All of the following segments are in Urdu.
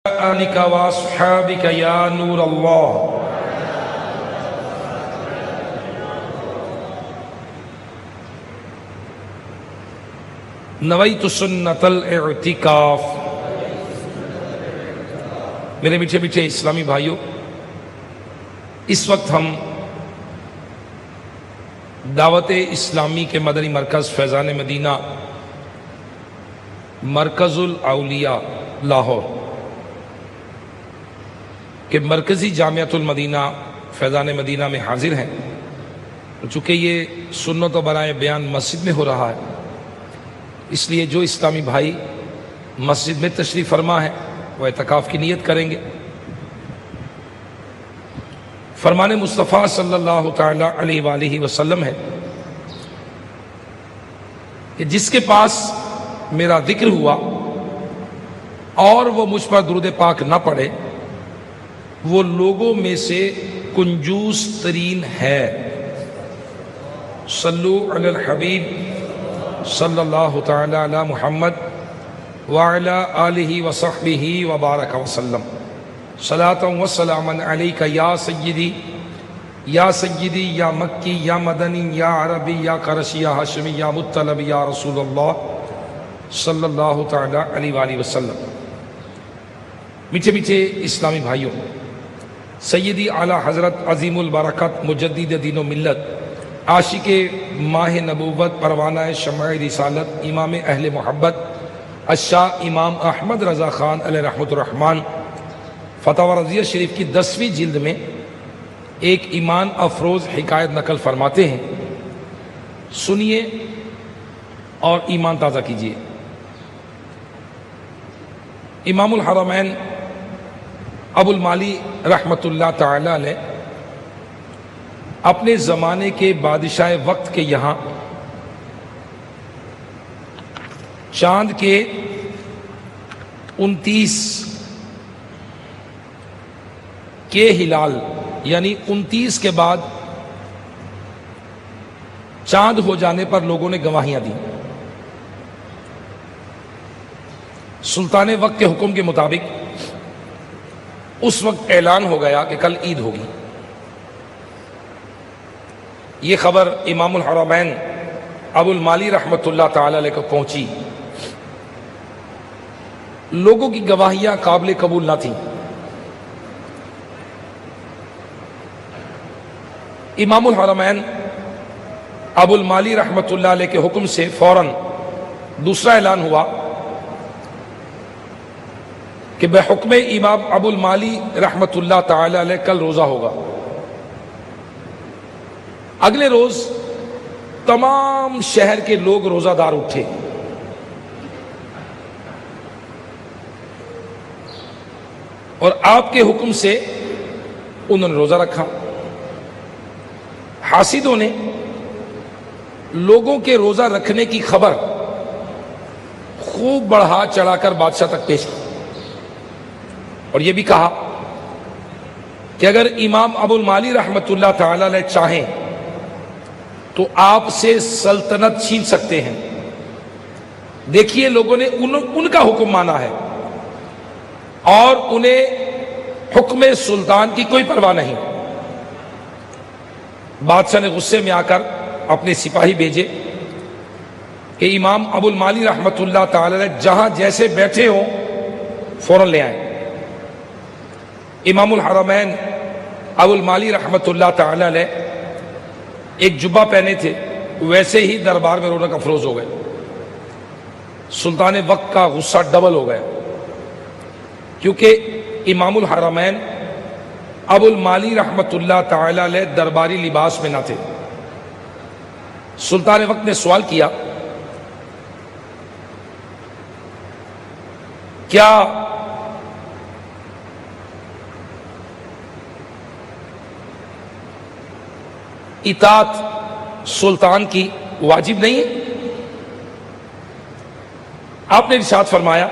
آلک واصحابک یا نور اللہ۔ نویت سنت الاعتکاف۔ میرے میٹھے میٹھے اسلامی بھائیوں، اس وقت ہم دعوت اسلامی کے مدنی مرکز فیضان مدینہ مرکز الاولیاء لاہور کہ مرکزی جامعۃ المدینہ فیضان مدینہ میں حاضر ہیں۔ چونکہ یہ سنت و برائے بیان مسجد میں ہو رہا ہے، اس لیے جو اسلامی بھائی مسجد میں تشریف فرما ہے وہ اعتکاف کی نیت کریں گے۔ فرمان مصطفیٰ صلی اللہ تعالی علیہ وآلہ وسلم ہے کہ جس کے پاس میرا ذکر ہوا اور وہ مجھ پر درود پاک نہ پڑھے، وہ لوگوں میں سے کنجوس ترین ہے۔ صلو علی الحبیب صلی اللہ تعالی علی محمد وعلی آلہ وصحبہ وبارک وسلم۔ صلاۃ و سلاما علیک یا سیدی یا مکی یا مدنی یا عربی یا قرشی یا ہاشمی یا مطلب یا رسول اللہ صلی اللہ تعالی علیہ وآلہ وسلم۔ میٹھے میٹھے اسلامی بھائیوں، سیدی اعلیٰ حضرت عظیم البرکت مجدد دین و ملت، عاشق ماہ نبوت، پروانہ شمع رسالت، امام اہل محبت الشاہ امام احمد رضا خان علیہ رحمۃ الرحمن فتاوی رضیہ شریف کی 10ویں جلد میں ایک ایمان افروز حکایت نقل فرماتے ہیں، سنیے اور ایمان تازہ کیجیے۔ امام الحرمین ابو المالی رحمۃ اللہ تعالی علیہ اپنے زمانے کے بادشاہ وقت کے یہاں چاند کے 29 کے ہلال یعنی 29 کے بعد چاند ہو جانے پر لوگوں نے گواہیاں دی۔ سلطان وقت کے حکم کے مطابق اس وقت اعلان ہو گیا کہ کل عید ہوگی۔ یہ خبر امام الحرمین ابو المالی رحمۃ اللہ تعالی علیہ کو پہنچی۔ لوگوں کی گواہیاں قابل قبول نہ تھیں۔ امام الحرمین ابو المالی رحمۃ اللہ علیہ کے حکم سے فوراً دوسرا اعلان ہوا کہ بحکم امام ابو المالی رحمۃ اللہ تعالی علیہ کل روزہ ہوگا۔ اگلے روز تمام شہر کے لوگ روزہ دار اٹھے۔ اور آپ کے حکم سے انہوں نے روزہ رکھا۔ حاسدوں نے لوگوں کے روزہ رکھنے کی خبر خوب بڑھا چڑھا کر بادشاہ تک پیش کی، اور یہ بھی کہا کہ اگر امام ابو المالی رحمۃ اللہ تعالی علیہ چاہیں تو آپ سے سلطنت چھین سکتے ہیں۔ دیکھیے لوگوں نے ان کا حکم مانا ہے اور انہیں حکم سلطان کی کوئی پرواہ نہیں۔ بادشاہ نے غصے میں آ کر اپنے سپاہی بھیجے کہ امام ابو المالی رحمۃ اللہ تعالی علیہ جہاں جیسے بیٹھے ہوں فوراً لے آئیں۔ امام الحرمین ابو المالی رحمۃ اللہ تعالی علیہ ایک جبہ پہنے تھے، ویسے ہی دربار میں رونق افروز ہو گئے۔ سلطان وقت کا غصہ ڈبل ہو گیا، کیونکہ امام الحرمین ابو المالی رحمۃ اللہ تعالی علیہ درباری لباس میں نہ تھے۔ سلطان وقت نے سوال کیا، کیا اطاعت سلطان کی واجب نہیں ہے؟ آپ نے ارشاد فرمایا،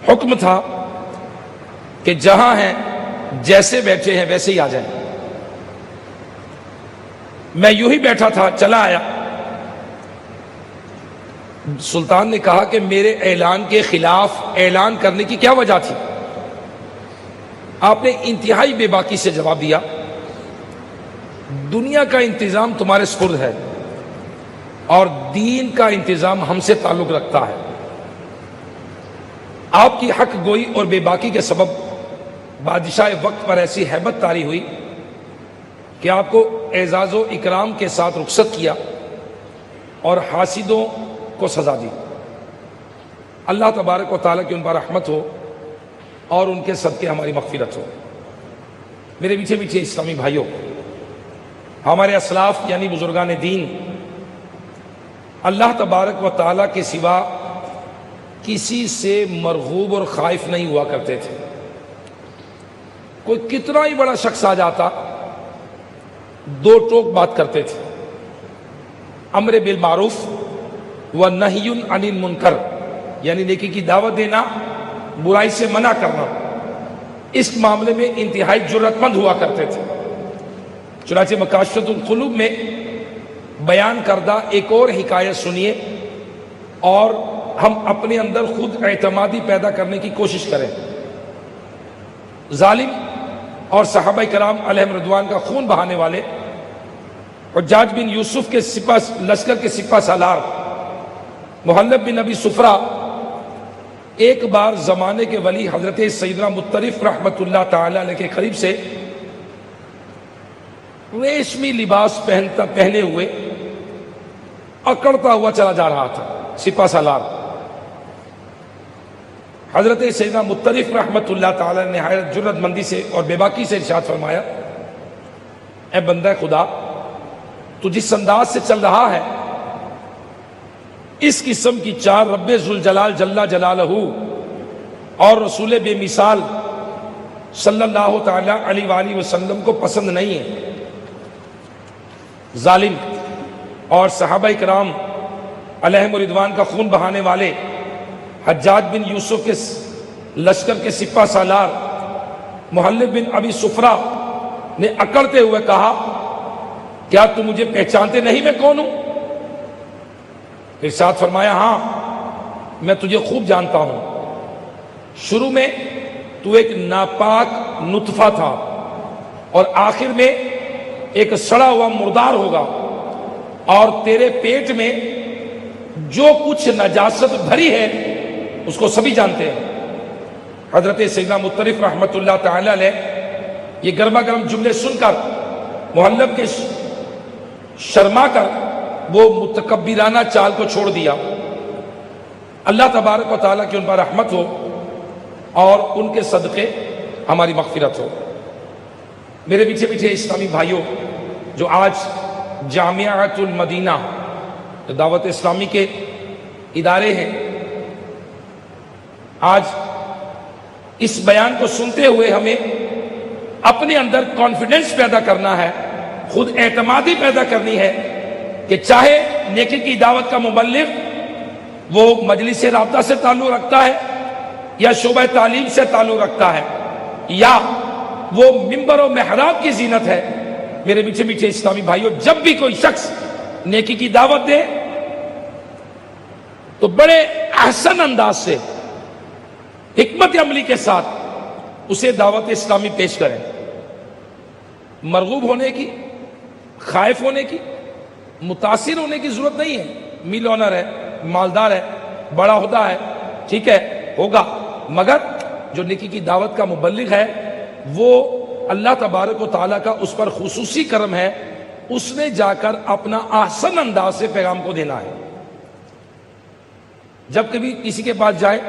حکم تھا کہ جہاں ہیں جیسے بیٹھے ہیں ویسے ہی آ جائیں۔ میں یوں ہی بیٹھا تھا، چلا آیا، سلطان نے کہا کہ میرے اعلان کے خلاف اعلان کرنے کی کیا وجہ تھی؟ آپ نے انتہائی بے باکی سے جواب دیا، دنیا کا انتظام تمہارے سپرد ہے اور دین کا انتظام ہم سے تعلق رکھتا ہے۔ آپ کی حق گوئی اور بے باکی کے سبب بادشاہ وقت پر ایسی ہیبت طاری ہوئی کہ آپ کو اعزاز و اکرام کے ساتھ رخصت کیا اور حاسدوں کو سزا دی۔ اللہ تبارک و تعالیٰ کی ان پر رحمت ہو اور ان کے صدقے ہماری مغفرت ہو۔ میرے میٹھے میٹھے اسلامی بھائیوں، ہمارے اسلاف یعنی بزرگان دین اللہ تبارک و تعالیٰ کے سوا کسی سے مرغوب اور خائف نہیں ہوا کرتے تھے۔ کوئی کتنا ہی بڑا شخص آ جاتا، دو ٹوک بات کرتے تھے، امر بالمعروف و نہی عن المنکر، یعنی نیکی کی دعوت دینا، برائی سے منع کرنا، اس معاملے میں انتہائی جرأت مند ہوا کرتے تھے۔ چنانچہ مکاشفۃ القلوب میں بیان کردہ ایک اور حکایت سنیے اور ہم اپنے اندر خود اعتمادی پیدا کرنے کی کوشش کریں۔ ظالم اور صحابہ کرام علیہم رضوان کا خون بہانے والے حجاج بن یوسف کے لشکر کے سپہ سالار محلب بن ابی صفرہ ایک بار زمانے کے ولی حضرت سیدنا مطرف رحمت اللہ تعالی علیہ کے قریب سے ریشمی لباس پہنے ہوئے اکڑتا ہوا چلا جا رہا تھا سپہ سالار۔ حضرت سیدنا مطرف رحمت اللہ تعالی نے نہایت جرأت مندی سے اور بے باکی سے ارشاد فرمایا، اے بندہ خدا، تو جس انداز سے چل رہا ہے اس قسم کی چار رب ذوالجلال جل جلالہ اور رسول بے مثال صلی اللہ تعالی علیہ وآلہ وسلم کو پسند نہیں ہے۔ ظالم اور صحابہ کرام علیہم رضوان کا خون بہانے والے حجاج بن یوسف کے لشکر کے سپہ سالار محلب بن ابی صفرہ نے اکڑتے ہوئے کہا، کیا تم مجھے پہچانتے نہیں میں کون ہوں؟ ارشاد فرمایا، ہاں میں تجھے خوب جانتا ہوں۔ شروع میں تو ایک ناپاک نطفہ تھا اور آخر میں ایک سڑا ہوا مردار ہوگا، اور تیرے پیٹ میں جو کچھ نجاست بھری ہے اس کو سبھی جانتے ہیں۔ حضرت سیدنا مطرف رحمت اللہ تعالی علیہ یہ گرما گرم جملے سن کر محلب کے شرما کر وہ متکبرانہ چال کو چھوڑ دیا۔ اللہ تبارک و تعالیٰ کی ان پر رحمت ہو اور ان کے صدقے ہماری مغفرت ہو۔ میرے پیچھے پیچھے اسلامی بھائیوں، جو آج جامعۃ المدینہ دعوت اسلامی کے ادارے ہیں، آج اس بیان کو سنتے ہوئے ہمیں اپنے اندر کانفیڈنس پیدا کرنا ہے، خود اعتمادی پیدا کرنی ہے کہ چاہے نیکی کی دعوت کا مبلغ وہ مجلس رابطہ سے تعلق رکھتا ہے یا شعبہ تعلیم سے تعلق رکھتا ہے یا وہ ممبر و محراب کی زینت ہے، میرے میٹھے میٹھے اسلامی بھائیوں، جب بھی کوئی شخص نیکی کی دعوت دے تو بڑے احسن انداز سے حکمت عملی کے ساتھ اسے دعوت اسلامی پیش کریں۔ مرغوب ہونے کی، خائف ہونے کی، متاثر ہونے کی ضرورت نہیں ہے۔ میل آنر ہے، مالدار ہے، بڑا عہدہ ہے، ٹھیک ہے، ہوگا، مگر جو نیکی کی دعوت کا مبلغ ہے وہ اللہ تبارک و تعالیٰ کا اس پر خصوصی کرم ہے، اس نے جا کر اپنا احسن انداز سے پیغام کو دینا ہے۔ جب کبھی کسی کے پاس جائے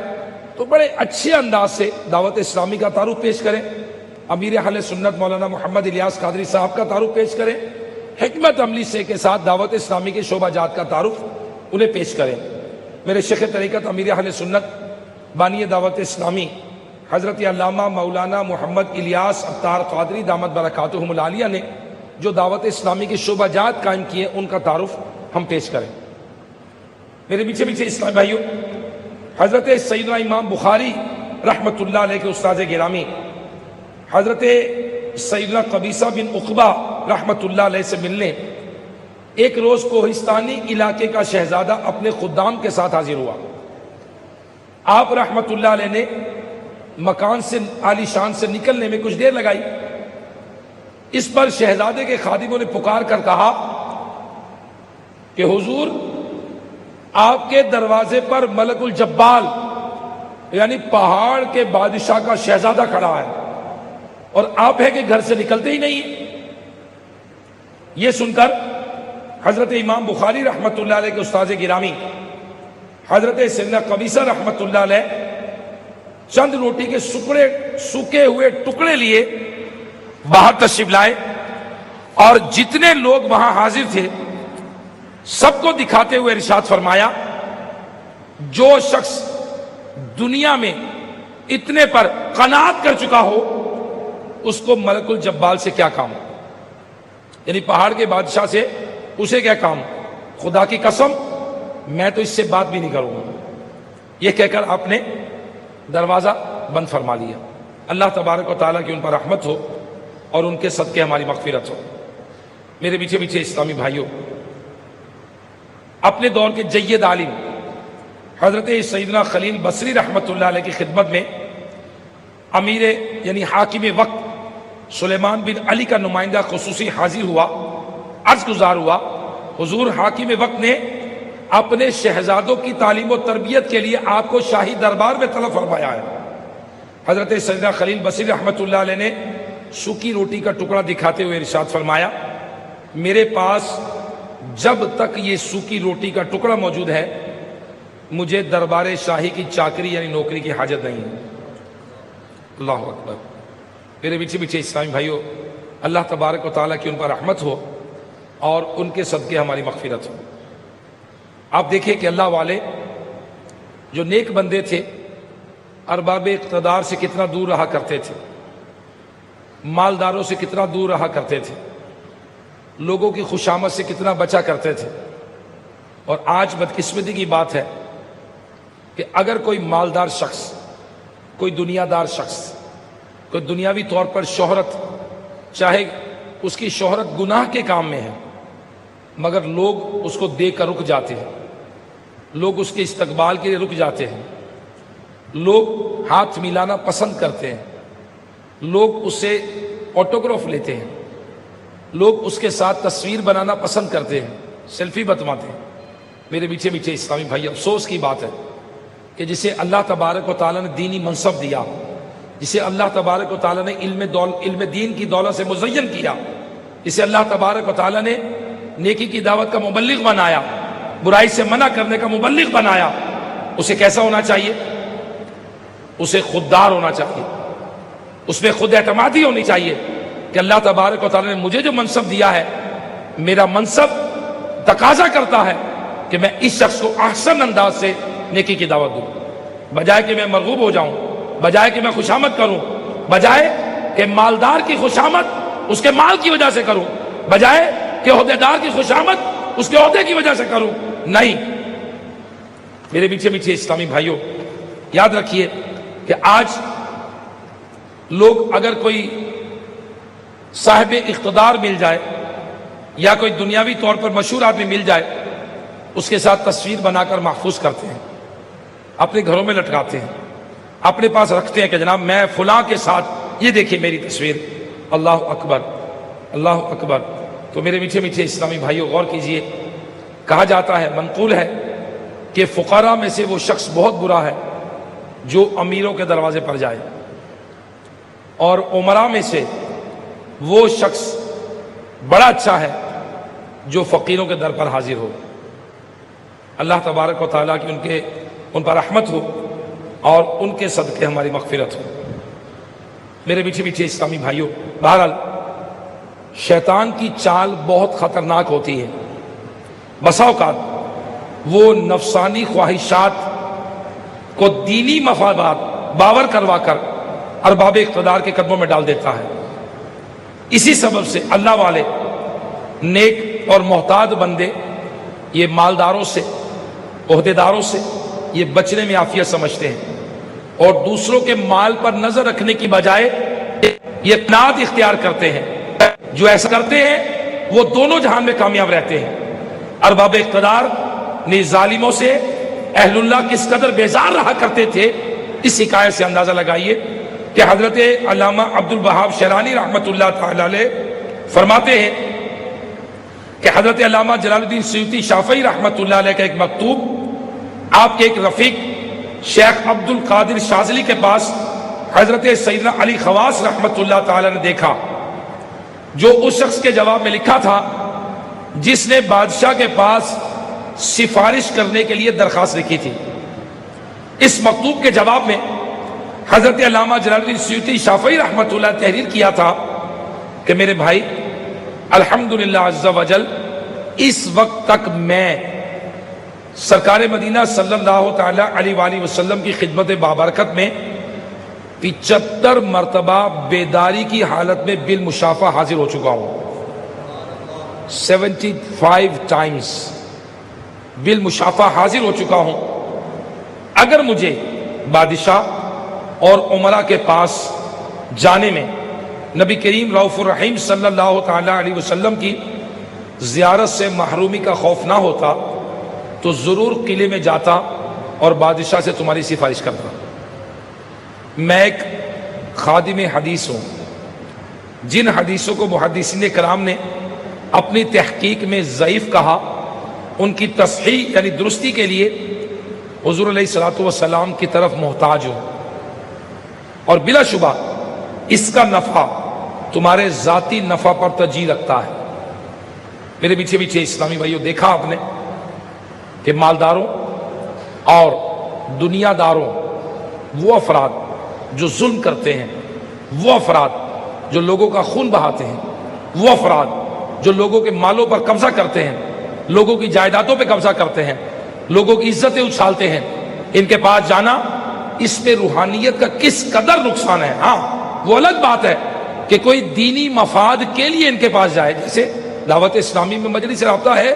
تو بڑے اچھے انداز سے دعوت اسلامی کا تعارف پیش کریں، امیر اہل سنت مولانا محمد الیاس قادری صاحب کا تعارف پیش کریں، حکمت عملی سے کے ساتھ دعوت اسلامی کے شعبہ جات کا تعارف انہیں پیش کریں۔ میرے شیخ طریقت امیر اہل سنت بانی دعوت اسلامی حضرت علامہ مولانا محمد الیاس اتار قادری دامت برکاتہم العالیہ نے جو دعوت اسلامی کے شعبہ جات قائم کیے ان کا تعارف ہم پیش کریں۔ میرے پیچھے پیچھے اسلامی بھائیوں، حضرت سیدنا امام بخاری رحمت اللہ علیہ کے استاذ گرامی حضرت سیدنا قبیصہ بن عقبہ رحمت اللہ علیہ سے ملنے ایک روز کوہستانی علاقے کا شہزادہ اپنے خدام کے ساتھ حاضر ہوا. آپ رحمت اللہ علیہ نے مکان سے عالی شان سے نکلنے میں کچھ دیر لگائی. اس پر شہزادے کے خادموں نے پکار کر کہا کہ حضور، آپ کے دروازے پر ملک الجبال یعنی پہاڑ کے بادشاہ کا شہزادہ کھڑا ہے اور آپ ہے کہ گھر سے نکلتے ہی نہیں ہیں. یہ سن کر حضرت امام بخاری رحمت اللہ علیہ کے استاذ گرامی حضرت سیدنا قبیصہ رحمت اللہ علیہ چند روٹی کے سوکھے ہوئے ٹکڑے لیے باہر تشریف لائے اور جتنے لوگ وہاں حاضر تھے سب کو دکھاتے ہوئے ارشاد فرمایا، جو شخص دنیا میں اتنے پر قناعت کر چکا ہو اس کو ملک الجبال سے کیا کام، یعنی پہاڑ کے بادشاہ سے اسے کیا کام. خدا کی قسم میں تو اس سے بات بھی نہیں کروں گا. یہ کہہ کر آپ نے دروازہ بند فرما لیا. اللہ تبارک و تعالیٰ کی ان پر رحمت ہو اور ان کے صدقے ہماری مغفرت ہو. میرے پیچھے پیچھے اسلامی بھائیوں، اپنے دور کے جید عالم حضرت سیدنا خلیل بصری رحمت اللہ علیہ کی خدمت میں امیر یعنی حاکم وقت سلیمان بن علی کا نمائندہ خصوصی حاضر ہوا. عرض گزار ہوا، حضور حاکم وقت نے اپنے شہزادوں کی تعلیم و تربیت کے لیے آپ کو شاہی دربار میں طلب فرمایا ہے. حضرت سیدنا خلیل بصری رحمت اللہ علیہ نے سوکھی روٹی کا ٹکڑا دکھاتے ہوئے ارشاد فرمایا، میرے پاس جب تک یہ سوکھی روٹی کا ٹکڑا موجود ہے مجھے دربار شاہی کی چاکری یعنی نوکری کی حاجت نہیں ہے. اللہ اکبر. میرے پیچھے پیچھے اسلامی بھائیوں، اللہ تبارک و تعالیٰ کی ان پر رحمت ہو اور ان کے صدقے ہماری مغفرت ہو. آپ دیکھیں کہ اللہ والے جو نیک بندے تھے ارباب اقتدار سے کتنا دور رہا کرتے تھے، مالداروں سے کتنا دور رہا کرتے تھے، لوگوں کی خوشامد سے کتنا بچا کرتے تھے. اور آج بدقسمتی کی بات ہے کہ اگر کوئی مالدار شخص، کوئی دنیا دار شخص، کوئی دنیاوی طور پر شہرت، چاہے اس کی شہرت گناہ کے کام میں ہے مگر لوگ اس کو دیکھ کر رک جاتے ہیں، لوگ اس کے استقبال کے لیے رک جاتے ہیں، لوگ ہاتھ ملانا پسند کرتے ہیں، لوگ اس سے آٹوگراف لیتے ہیں، لوگ اس کے ساتھ تصویر بنانا پسند کرتے ہیں، سیلفی بتواتے ہیں. میرے پیچھے پیچھے اسلامی بھائی، افسوس کی بات ہے کہ جسے اللہ تبارک و تعالیٰ نے دینی منصب دیا، جسے اللہ تبارک و تعالیٰ نے علم دین کی دولت سے مزین کیا، جسے اللہ تبارک و تعالیٰ نے نیکی کی دعوت کا مبلغ بنایا، برائی سے منع کرنے کا مبلغ بنایا، اسے کیسا ہونا چاہیے؟ اسے خوددار ہونا چاہیے، اس میں خود اعتمادی ہونی چاہیے کہ اللہ تبارک و تعالیٰ نے مجھے جو منصب دیا ہے، میرا منصب تقاضا کرتا ہے کہ میں اس شخص کو احسن انداز سے نیکی کی دعوت دوں، بجائے کہ میں مرغوب ہو جاؤں، بجائے کہ میں خوشامد کروں، بجائے کہ مالدار کی خوشامد اس کے مال کی وجہ سے کروں، بجائے کہ عہدیدار کی خوشامد اس کے عہدے کی وجہ سے کروں. نہیں. میرے پیچھے پیچھے اسلامی بھائیوں، یاد رکھیے کہ آج لوگ اگر کوئی صاحب اقتدار مل جائے یا کوئی دنیاوی طور پر مشہور آدمی مل جائے، اس کے ساتھ تصویر بنا کر محفوظ کرتے ہیں، اپنے گھروں میں لٹکاتے ہیں، اپنے پاس رکھتے ہیں کہ جناب میں فلاں کے ساتھ، یہ دیکھیے میری تصویر. اللہ اکبر، اللہ اکبر. تو میرے میٹھے میٹھے اسلامی بھائیوں، غور کیجئے، کہا جاتا ہے، منقول ہے کہ فقراء میں سے وہ شخص بہت برا ہے جو امیروں کے دروازے پر جائے، اور امراء میں سے وہ شخص بڑا اچھا ہے جو فقیروں کے در پر حاضر ہو. اللہ تبارک و تعالیٰ کی ان پر رحمت ہو اور ان کے صدقے ہماری مغفرت ہو. میرے میٹھے میٹھے اسلامی بھائیوں، بہرحال شیطان کی چال بہت خطرناک ہوتی ہے. بسا اوقات وہ نفسانی خواہشات کو دینی مفادات باور کروا کر ارباب اقتدار کے قدموں میں ڈال دیتا ہے. اسی سبب سے اللہ والے نیک اور محتاط بندے یہ مالداروں سے، عہدیداروں سے یہ بچنے میں عافیت سمجھتے ہیں اور دوسروں کے مال پر نظر رکھنے کی بجائے یہ قناعت اختیار کرتے ہیں. جو ایسا کرتے ہیں وہ دونوں جہان میں کامیاب رہتے ہیں. ارباب اقتدار نے ظالموں سے اہل اللہ کس قدر بیزار رہا کرتے تھے، اس حکایت سے اندازہ لگائیے کہ حضرت علامہ عبد الوہاب شیرانی رحمۃ اللہ تعالی علیہ فرماتے ہیں کہ حضرت علامہ جلال الدین سیوطی شافعی رحمۃ اللہ علیہ کا ایک مکتوب آپ کے ایک رفیق شیخ عبد القادر شاذلی کے پاس حضرت سیدنا علی خواص رحمۃ اللہ تعالی نے دیکھا، جو اس شخص کے جواب میں لکھا تھا جس نے بادشاہ کے پاس سفارش کرنے کے لیے درخواست لکھی تھی۔ اس مکتوب کے جواب میں حضرت علامہ جلال الدین سیوطی شافعی رحمۃ اللہ نے تحریر کیا تھا کہ میرے بھائی، الحمدللہ عز وجل اس وقت تک میں سرکار مدینہ صلی اللہ تعالی علیہ وآلہ وسلم کی خدمت بابرکت میں 75 مرتبہ بیداری کی حالت میں بالمشافہ حاضر ہو چکا ہوں، 75 ٹائمز بالمشافہ حاضر ہو چکا ہوں۔ اگر مجھے بادشاہ اور عمرہ کے پاس جانے میں نبی کریم رؤوف الرحیم صلی اللہ تعالی علیہ وسلم کی زیارت سے محرومی کا خوف نہ ہوتا تو ضرور قلعے میں جاتا اور بادشاہ سے تمہاری سفارش کرتا۔ میں ایک خادم حدیث ہوں، جن حدیثوں کو محدثین کرام نے اپنی تحقیق میں ضعیف کہا، ان کی تصحیح یعنی درستی کے لیے حضور علیہ الصلوۃ والسلام کی طرف محتاج ہوں، اور بلا شبہ اس کا نفع تمہارے ذاتی نفع پر ترجیح رکھتا ہے۔ میرے پیچھے پیچھے اسلامی بھائیوں، دیکھا آپ نے کہ مالداروں اور دنیا داروں، وہ افراد جو ظلم کرتے ہیں، وہ افراد جو لوگوں کا خون بہاتے ہیں، وہ افراد جو لوگوں کے مالوں پر قبضہ کرتے ہیں، لوگوں کی جائیدادوں پہ قبضہ کرتے ہیں، لوگوں کی عزتیں اچھالتے ہیں، ان کے پاس جانا اس میں روحانیت کا کس قدر نقصان ہے۔ ہاں، وہ الگ بات ہے کہ کوئی دینی مفاد کے لیے ان کے پاس جائے، جیسے دعوت اسلامی میں مجلس رابطہ ہے،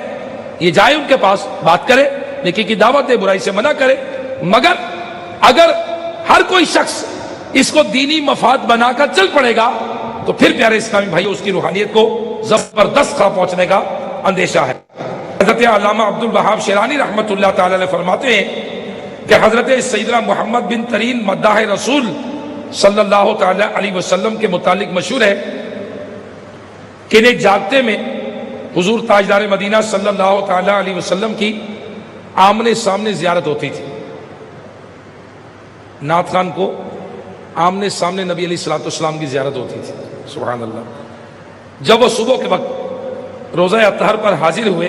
یہ جائے ان کے پاس، بات کرے، نیکی کی دعوت دے، برائی سے منع کرے، مگر اگر ہر کوئی شخص اس کو دینی مفاد بنا کر چل پڑے گا تو پھر پیارے اسلامی بھائیوں اس کی روحانیت کو زبردست خطرہ پہنچنے کا اندیشہ ہے۔ حضرت علامہ عبد الوہاب شیرانی رحمۃ اللہ تعالی علیہ فرماتے ہیں کہ حضرت سیدنا محمد بن ترین مداح رسول صلی اللہ تعالی علیہ وسلم کے متعلق مشہور ہے کہ انہیں جاگتے میں حضور تاجدار مدینہ صلی اللہ تعالی علیہ وسلم کی آمنے سامنے زیارت ہوتی تھی۔ نعت خان کو آمنے سامنے نبی علیہ الصلوۃ والسلام کی زیارت ہوتی تھی، سبحان اللہ۔ جب وہ صبح کے وقت روزہ اطہر پر حاضر ہوئے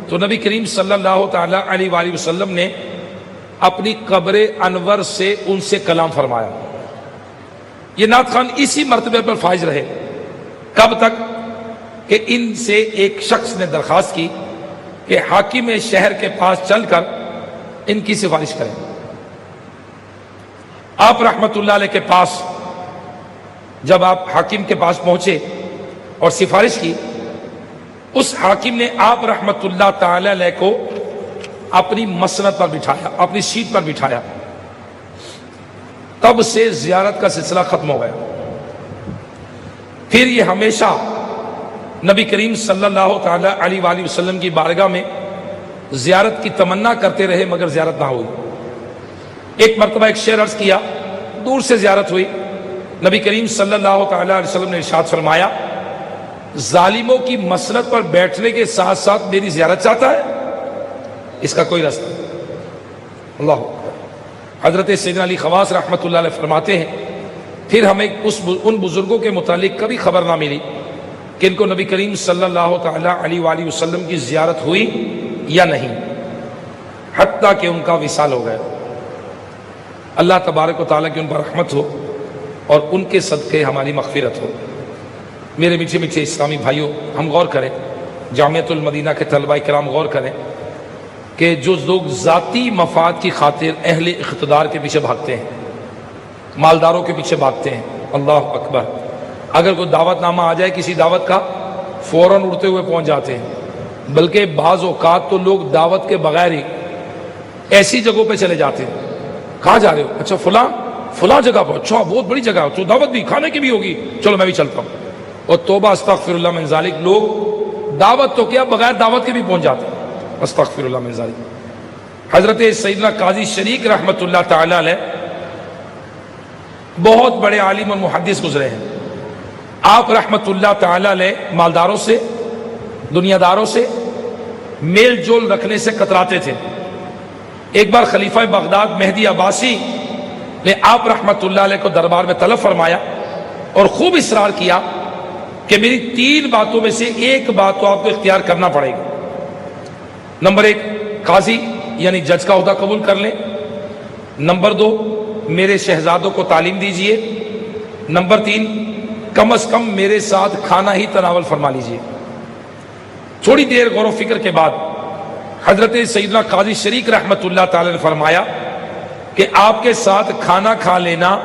تو نبی کریم صلی اللہ تعالی علیہ وآلہ وسلم نے اپنی قبر انور سے ان سے کلام فرمایا۔ یہ نعت خان اسی مرتبے پر فائز رہے، کب تک کہ ان سے ایک شخص نے درخواست کی کہ حاکم شہر کے پاس چل کر ان کی سفارش کریں۔ آپ رحمت اللہ علیہ کے پاس جب آپ حاکم کے پاس پہنچے اور سفارش کی، اس حاکم نے آپ رحمت اللہ تعالی علیہ کو اپنی مسند پر بٹھایا، اپنی سیٹ پر بٹھایا۔ تب سے زیارت کا سلسلہ ختم ہو گیا۔ پھر یہ ہمیشہ نبی کریم صلی اللہ تعالی علیہ وآلہ وسلم کی بارگاہ میں زیارت کی تمنا کرتے رہے، مگر زیارت نہ ہوئی۔ ایک مرتبہ ایک شعر عرض کیا، دور سے زیارت ہوئی، نبی کریم صلی اللہ تعالی علیہ وسلم نے ارشاد فرمایا، ظالموں کی مسند پر بیٹھنے کے ساتھ ساتھ میری زیارت چاہتا ہے، اس کا کوئی راستہ نہیں۔ اللہ حضرت سیدنا علی خواص رحمۃ اللہ علیہ فرماتے ہیں، پھر ہمیں ان بزرگوں کے متعلق کبھی خبر نہ ملی کہ ان کو نبی کریم صلی اللہ تعالی علیہ وآلہ وسلم کی زیارت ہوئی یا نہیں، حتیٰ کہ ان کا وصال ہو گیا۔ اللہ تبارک و تعالیٰ کی ان پر رحمت ہو اور ان کے صدقے ہماری مغفرت ہو۔ میرے میٹھے میٹھے اسلامی بھائیوں، ہم غور کریں، جامعۃ المدینہ کے طلبہ کرام غور کریں کہ جو لوگ ذاتی مفاد کی خاطر اہل اقتدار کے پیچھے بھاگتے ہیں، مالداروں کے پیچھے بھاگتے ہیں، اللہ اکبر، اگر کوئی دعوت نامہ آ جائے کسی دعوت کا، فوراً اڑتے ہوئے پہنچ جاتے ہیں، بلکہ بعض اوقات تو لوگ دعوت کے بغیر ہی ایسی جگہوں پہ چلے جاتے ہیں۔ کہاں جا رہے ہو؟ اچھا فلاں جگہ پر، اچھا بہت بڑی جگہ ہے، تو دعوت بھی کھانے کی بھی ہوگی، چلو میں بھی چلتا ہوں۔ اور توبہ استغفر اللہ من ذالک، لوگ دعوت تو کیا بغیر دعوت کے بھی پہنچ جاتے ہیں۔ استغفر اللہ من ذالک۔ حضرت سیدنا قاضی شریک رحمۃ اللہ تعالی علیہ بہت بڑے عالم اور محدث گزرے ہیں۔ آپ رحمۃ اللہ تعالی علیہ مالداروں سے، دنیا داروں سے میل جول رکھنے سے کتراتے تھے۔ ایک بار خلیفہ بغداد مہدی عباسی نے آپ رحمۃ اللہ علیہ کو دربار میں طلب فرمایا اور خوب اصرار کیا کہ میری 3 باتوں میں سے ایک بات تو آپ کو اختیار کرنا پڑے گا۔ نمبر 1، قاضی یعنی جج کا عہدہ قبول کر لیں۔ نمبر 2، میرے شہزادوں کو تعلیم دیجئے۔ نمبر 3، کم از کم میرے ساتھ کھانا ہی تناول فرما لیجئے۔ تھوڑی دیر غور و فکر کے بعد حضرت سیدنا قاضی شریک رحمۃ اللہ تعالی نے فرمایا کہ آپ کے ساتھ کھانا کھا لینا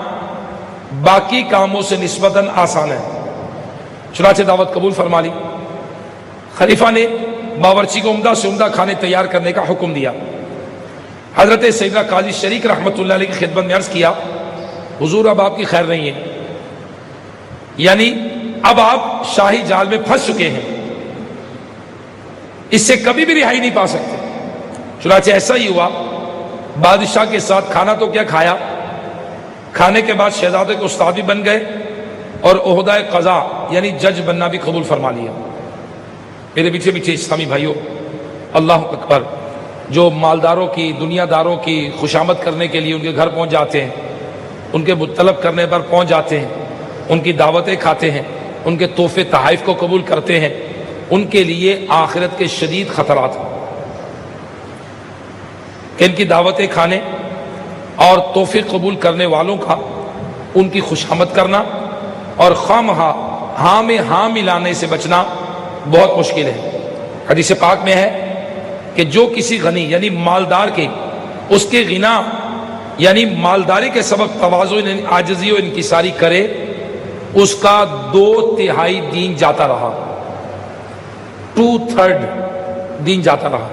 باقی کاموں سے نسبتاً آسان ہے۔ چنانچہ دعوت قبول فرما لی۔ خلیفہ نے باورچی کو عمدہ سے عمدہ کھانے تیار کرنے کا حکم دیا۔ حضرت سیدنا قاضی شریک رحمۃ اللہ علیہ کی خدمت میں عرض کیا، حضور اب آپ کی خیر نہیں ہے، یعنی اب آپ شاہی جال میں پھنس چکے ہیں، اس سے کبھی بھی رہائی نہیں پا سکتے۔ چنانچہ ایسا ہی ہوا، بادشاہ کے ساتھ کھانا تو کیا کھایا، کھانے کے بعد شہزادے کے استاد بھی بن گئے اور عہدہ قضا یعنی جج بننا بھی قبول فرما لیا۔ میرے پیچھے پیچھے اسلامی بھائیوں، اللہ اکبر، جو مالداروں کی، دنیا داروں کی خوشامد کرنے کے لیے ان کے گھر پہنچ جاتے ہیں، ان کے طلب کرنے پر پہنچ جاتے ہیں، ان کی دعوتیں کھاتے ہیں، ان کے تحفے تحائف کو قبول کرتے ہیں، ان کے لیے آخرت کے شدید خطرات ہیں کہ ان کی دعوتیں کھانے اور تحفے قبول کرنے والوں کا ان کی خوشامد کرنا اور خواہ ہاں میں ہاں ملانے سے بچنا بہت مشکل ہے۔ حدیث پاک میں ہے کہ جو کسی غنی یعنی مالدار کے اس کے غنا یعنی مالداری کے سبب تواضع عاجزی و انکساری کرے، اس کا 2/3 دین جاتا رہا، 2/3 دین جاتا رہا۔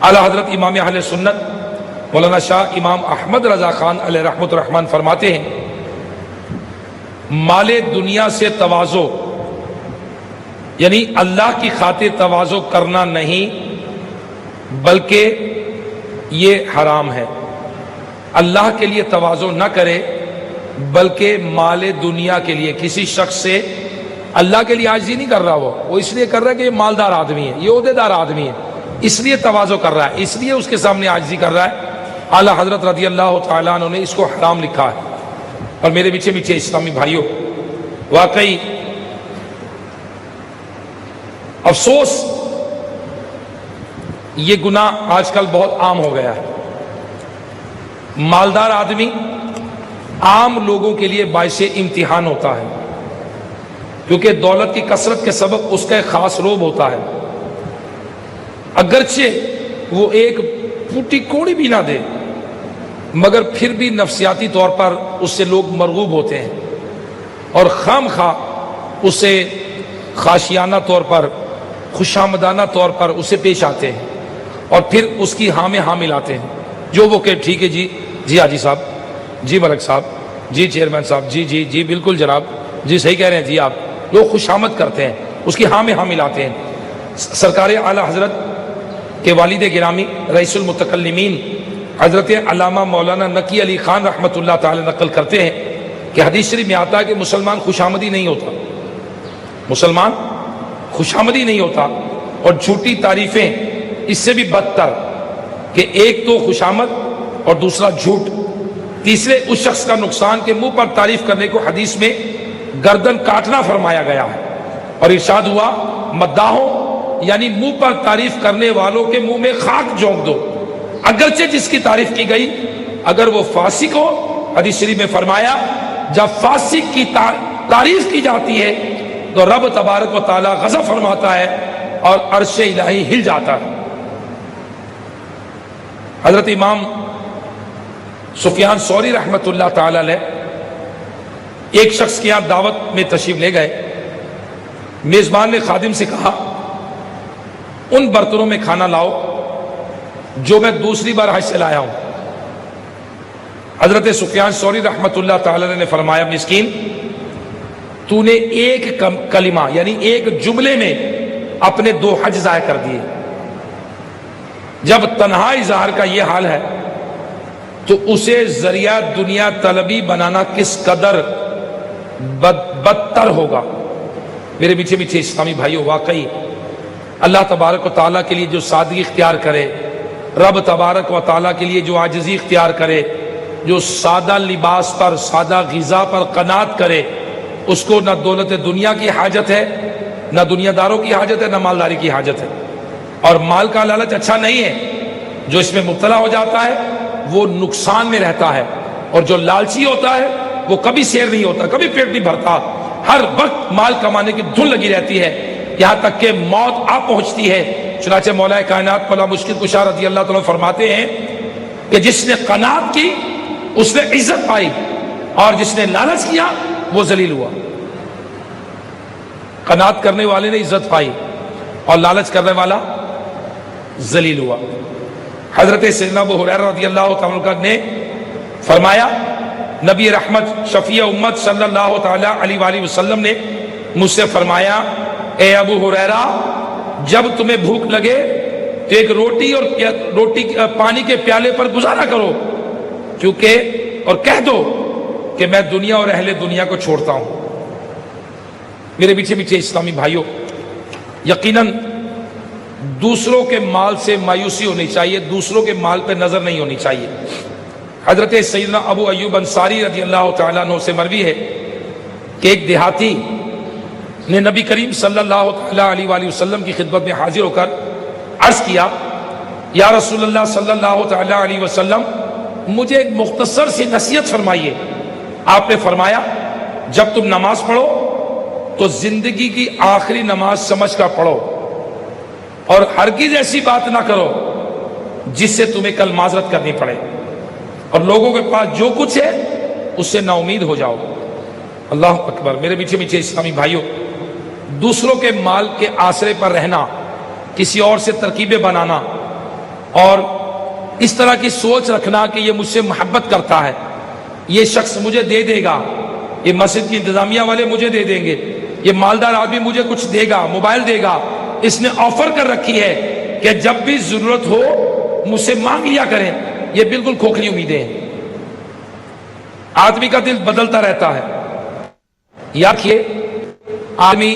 اعلیٰ حضرت امام اہل سنت مولانا شاہ امام احمد رضا خان علیہ رحمۃ الرحمن فرماتے ہیں، مال دنیا سے تواضع یعنی اللہ کی خاطر تواضع کرنا نہیں بلکہ یہ حرام ہے۔ اللہ کے لیے تواضع نہ کرے بلکہ مال دنیا کے لیے، کسی شخص سے اللہ کے لیے عاجزی نہیں کر رہا، وہ اس لیے کر رہا ہے کہ یہ مالدار آدمی ہے، یہ عہدے دار آدمی ہے، اس لیے تواضع کر رہا ہے، اس لیے اس کے سامنے عاجزی کر رہا ہے۔ اعلیٰ حضرت رضی اللہ تعالیٰ عنہ نے اس کو حرام لکھا ہے۔ اور میرے پیچھے پیچھے اسلامی بھائیوں، واقعی افسوس یہ گناہ آج کل بہت عام ہو گیا ہے۔ مالدار آدمی عام لوگوں کے لیے باعث امتحان ہوتا ہے، کیونکہ دولت کی کثرت کے سبب اس کا ایک خاص روب ہوتا ہے، اگرچہ وہ ایک پھوٹی کوڑی بھی نہ دے مگر پھر بھی نفسیاتی طور پر اس سے لوگ مرغوب ہوتے ہیں اور خام خواہ اسے خاشیانہ طور پر، خوشامدانہ طور پر اسے پیش آتے ہیں اور پھر اس کی ہاں میں ہاں ملاتے ہیں، جو وہ کہ ٹھیک ہے جی حاجی صاحب، جی ملک صاحب، جی چیئرمین صاحب، جی بالکل جناب، جی صحیح کہہ رہے ہیں جی آپ، لوگ خوشامد کرتے ہیں، اس کی ہاں میں ہاں ملاتے ہیں۔ سرکار اعلیٰ حضرت کے والد گرامی رئیس المتکلمین حضرت علامہ مولانا نقی علی خان رحمۃ اللہ تعالی نقل کرتے ہیں کہ حدیث شریف میں آتا ہے کہ مسلمان خوشامدی نہیں ہوتا، مسلمان خوشامدی نہیں ہوتا، اور جھوٹی تعریفیں اس سے بھی بدتر کہ ایک تو خوشامد اور دوسرا جھوٹ، تیسرے اس شخص کا نقصان کہ منہ پر تعریف کرنے کو حدیث میں گردن کاٹنا فرمایا گیا ہے، اور ارشاد ہوا مداحوں یعنی منہ پر تعریف کرنے والوں کے منہ میں خاک جھونک دو، اگرچہ جس کی تعریف کی گئی اگر وہ فاسق ہو۔ حدیث شریف میں فرمایا جب فاسق کی تعریف کی جاتی ہے تو رب تبارک و تعالی غضب فرماتا ہے اور عرش الہی ہل جاتا ہے۔ حضرت امام سفیان ثوری رحمۃ اللہ تعالی علیہ ایک شخص کے یہاں دعوت میں تشریف لے گئے، میزبان نے خادم سے کہا ان برتنوں میں کھانا لاؤ جو میں دوسری بار حج سے لایا ہوں۔ حضرت سفیان ثوری رحمۃ اللہ تعالی نے فرمایا مسکین، تو نے ایک کلمہ یعنی ایک جملے میں اپنے 2 حج ضائع کر دیے، جب تنہا اظہار کا یہ حال ہے تو اسے ذریعہ دنیا طلبی بنانا کس قدر بدتر ہوگا۔ میرے پیچھے پیچھے اسلامی بھائیوں، واقعی اللہ تبارک و تعالیٰ کے لیے جو سادگی اختیار کرے، رب تبارک و تعالیٰ کے لیے جو عاجزی اختیار کرے، جو سادہ لباس پر، سادہ غذا پر قناعت کرے، اس کو نہ دولت دنیا کی حاجت ہے، نہ دنیا داروں کی حاجت ہے، نہ مالداری کی حاجت ہے۔ اور مال کا لالچ اچھا نہیں ہے، جو اس میں مبتلا ہو جاتا ہے وہ نقصان میں رہتا ہے، اور جو لالچی ہوتا ہے وہ کبھی سیر نہیں ہوتا، کبھی پیٹ نہیں بھرتا، ہر وقت مال کمانے کی دھن لگی رہتی ہے، یہاں تک کہ موت آ پہنچتی ہے۔ چنانچہ مولا کائنات مولا مشکل کشا رضی اللہ تعالیٰ فرماتے ہیں کہ جس نے قناعت کی اس نے عزت پائی، اور جس نے لالچ کیا وہ ذلیل ہوا۔ قناعت کرنے والے نے عزت پائی اور لالچ کرنے والا ذلیل ہوا۔ حضرت سیدنا ابو ہریرہ رضی اللہ تعالیٰ عنہ نے فرمایا، نبی رحمت شفیع امت صلی اللہ تعالی علیہ وآلہ وسلم نے مجھ سے فرمایا، اے ابو ہریرہ، جب تمہیں بھوک لگے تو ایک روٹی پانی کے پیالے پر گزارا کرو، اور کہہ دو کہ میں دنیا اور اہل دنیا کو چھوڑتا ہوں۔ میرے پیچھے پیچھے اسلامی بھائیوں، یقیناً دوسروں کے مال سے مایوسی ہونی چاہیے، دوسروں کے مال پہ نظر نہیں ہونی چاہیے۔ حضرت سیدنا ابو ایوب انصاری رضی اللہ تعالیٰ عنہ سے مروی ہے کہ ایک دیہاتی نے نبی کریم صلی اللہ تعالیٰ علیہ وآلہ وسلم کی خدمت میں حاضر ہو کر عرض کیا، یا رسول اللہ صلی اللہ تعالیٰ علیہ وسلم، مجھے ایک مختصر سی نصیحت فرمائیے۔ آپ نے فرمایا، جب تم نماز پڑھو تو زندگی کی آخری نماز سمجھ کر پڑھو، اور ہرگز ایسی بات نہ کرو جس سے تمہیں کل معذرت کرنی پڑے، اور لوگوں کے پاس جو کچھ ہے اس سے نا امید ہو جاؤ۔ اللہ اکبر۔ میرے پیچھے پیچھے اسلامی بھائیوں، دوسروں کے مال کے آسرے پر رہنا، کسی اور سے ترکیبیں بنانا، اور اس طرح کی سوچ رکھنا کہ یہ مجھ سے محبت کرتا ہے، یہ شخص مجھے دے دے گا، یہ مسجد کی انتظامیہ والے مجھے دے دیں گے، یہ مالدار آدمی مجھے کچھ دے گا، موبائل دے گا، اس نے آفر کر رکھی ہے کہ جب بھی ضرورت ہو مجھ سے مانگ لیا کریں، یہ بالکل کھوکھلی امیدیں ہیں۔ آدمی کا دل بدلتا رہتا ہے۔ یاد رکھیے، آدمی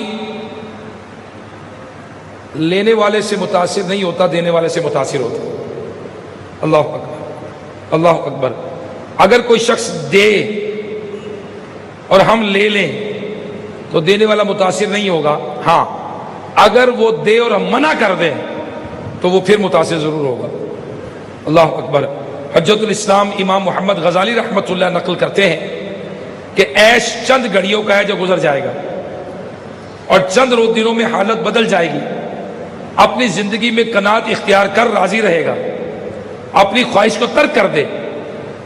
لینے والے سے متاثر نہیں ہوتا، دینے والے سے متاثر ہوتا۔ اللہ اکبر، اللہ اکبر۔ اگر کوئی شخص دے اور ہم لے لیں تو دینے والا متاثر نہیں ہوگا، ہاں اگر وہ دے اور ہم منع کر دیں تو وہ پھر متاثر ضرور ہوگا۔ اللہ اکبر۔ حجت الاسلام امام محمد غزالی رحمۃ اللہ نقل کرتے ہیں کہ عیش چند گھڑیوں کا ہے جو گزر جائے گا، اور چند دنوں میں حالت بدل جائے گی۔ اپنی زندگی میں قناعت اختیار کر راضی رہے گا، اپنی خواہش کو ترک کر دے،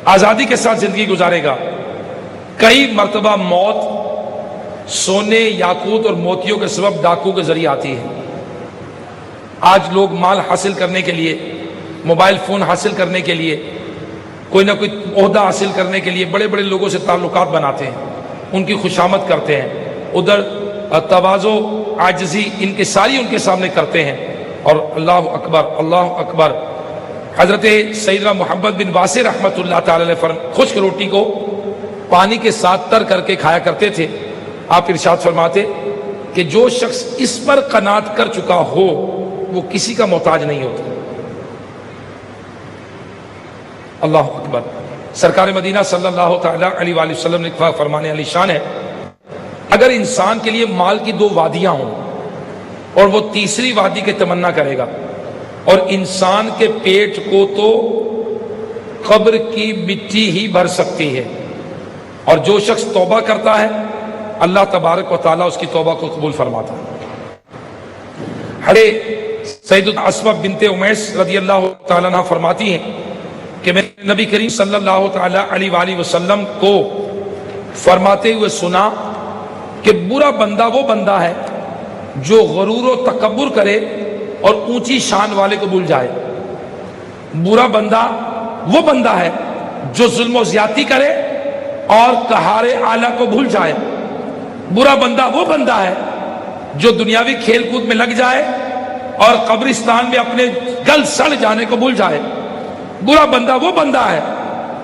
آزادی کے ساتھ زندگی گزارے گا۔ کئی مرتبہ موت سونے، یاقوت اور موتیوں کے سبب ڈاکو کے ذریعے آتی ہے۔ آج لوگ مال حاصل کرنے کے لیے، موبائل فون حاصل کرنے کے لیے، کوئی نہ کوئی عہدہ حاصل کرنے کے لیے بڑے بڑے لوگوں سے تعلقات بناتے ہیں، ان کی خوشامد کرتے ہیں، ادھر تواضع، عاجزی، انکساری ان کے سامنے کرتے ہیں، اور اللہ اکبر، اللہ اکبر۔ حضرت سیدنا محمد بن واسع رحمۃ اللہ تعالی علیہ خشک روٹی کو پانی کے ساتھ تر کر کے کھایا کرتے تھے۔ آپ ارشاد فرماتے کہ جو شخص اس پر قناعت کر چکا ہو وہ کسی کا محتاج نہیں ہوتا۔ اللہ اکبر۔ سرکار مدینہ صلی اللہ تعالی علیہ وآلہ وسلم نے فرمانے علی شان ہے، اگر انسان کے لیے مال کی دو وادیاں ہوں اور وہ تیسری وادی کی تمنا کرے گا، اور انسان کے پیٹ کو تو قبر کی مٹی ہی بھر سکتی ہے، اور جو شخص توبہ کرتا ہے اللہ تبارک و تعالیٰ اس کی توبہ کو قبول فرماتا ہے۔ سیدۃ اسماء بنت امیس رضی اللہ تعالیٰ عنہ فرماتی ہیں کہ میں نے نبی کریم صلی اللہ تعالی علیہ وآلہ وسلم کو فرماتے ہوئے سنا کہ برا بندہ وہ بندہ ہے جو غرور و تکبر کرے اور اونچی شان والے کو بھول جائے۔ برا بندہ وہ بندہ ہے جو ظلم و زیادتی کرے اور قہار اعلیٰ کو بھول جائے۔ برا بندہ وہ بندہ ہے جو دنیاوی کھیل کود میں لگ جائے اور قبرستان میں اپنے گل سڑ جانے کو بھول جائے۔ برا بندہ وہ بندہ ہے